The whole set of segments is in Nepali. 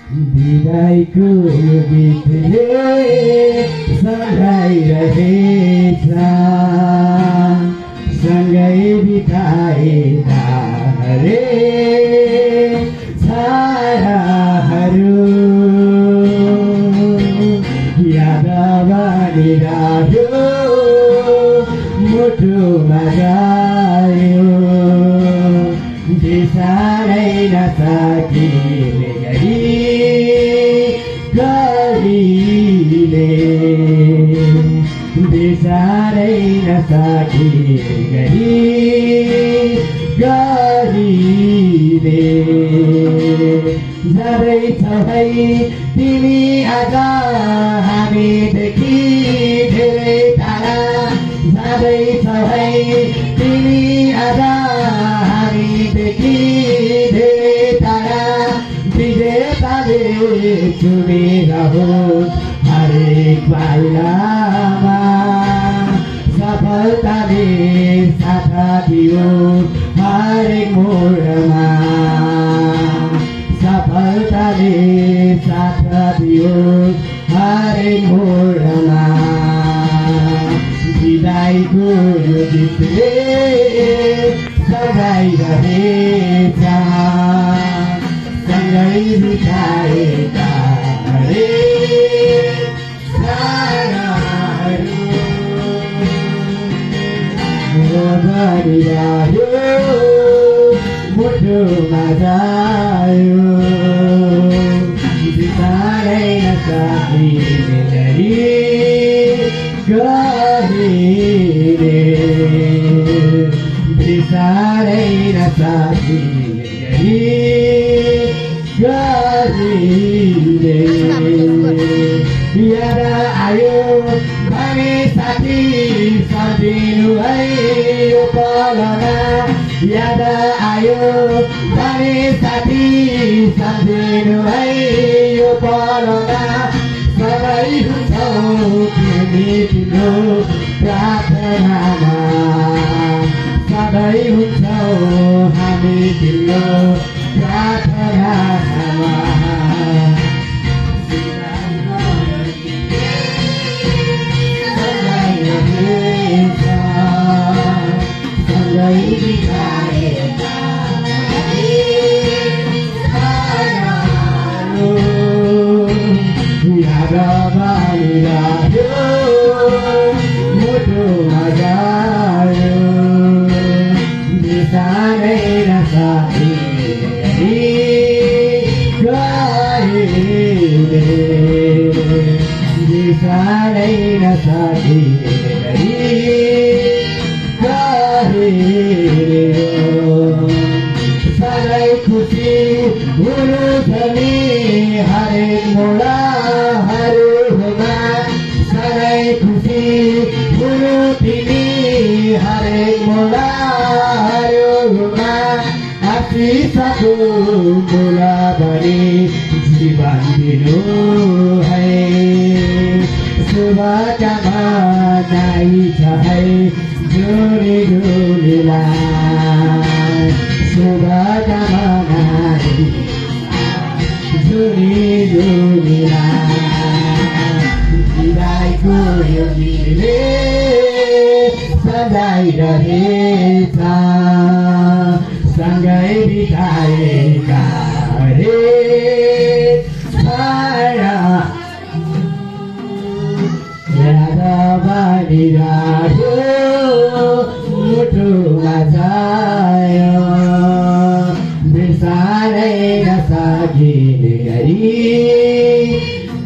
विदाईको यो गीतले सघाइरहेछ सँगै बिताएका हरेक छायाहरू याद बनिरह्यो मुटुमा जायो बिसारै नसकिने गरीले बिसारै नसकिने गरीले जाँदैछौ है तिमी आज हामीदेखि धेरै टाढा जाँदैछौ है तिमी आज हामीदेखि धेरै टाढा विजेताले चुमिरहोस् हरेक पाइलामा सफलताले साथ दियोस् हरेक मोडमा सफलताले साथ दियोस् हरेक मोडमा विदाईको यो गीतले सघाइरहेछ सँगै बिताएका हरेक छायाहरू बनिरह्यो मुटुमा जायो बिसारै नसकिने गरीले बिसारै नसकिने गरीले याद आयो भने साथी सम्झिनु है यो पलमा याद आयो भने साथी सम्झिनु है यो पलमा सबै हुन्छौ तिमी तिम्रो प्रार्थनामा सबै हुन्छौ हामी तिम्रो प्रार्थनामा सँगै बिताएका छायाहरू याद बनिरह्यो मुटुमा जायो बिसारै नसकिने गरीले बिसारै नसकिने गरीले सधैँ खुसी हुनु छ नि हरेक मोडहरूमा सधैँ खुसी हुनु तिमी हरेक मोडहरूमा आशिषको बोला भने जीवन दिनु है शुभकामना छ है जोडी जोडीलाई शुभकामना जोडी जोडीलाई विदाईको यो गीतले सजाइरहेछ सँगै बिताएका हरेक छाया याद बनिरह्यो मुटुमा जायो बिसारै नसकिने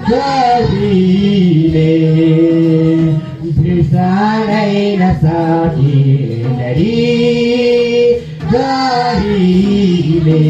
गरीले बिसारै नसकिने गरीले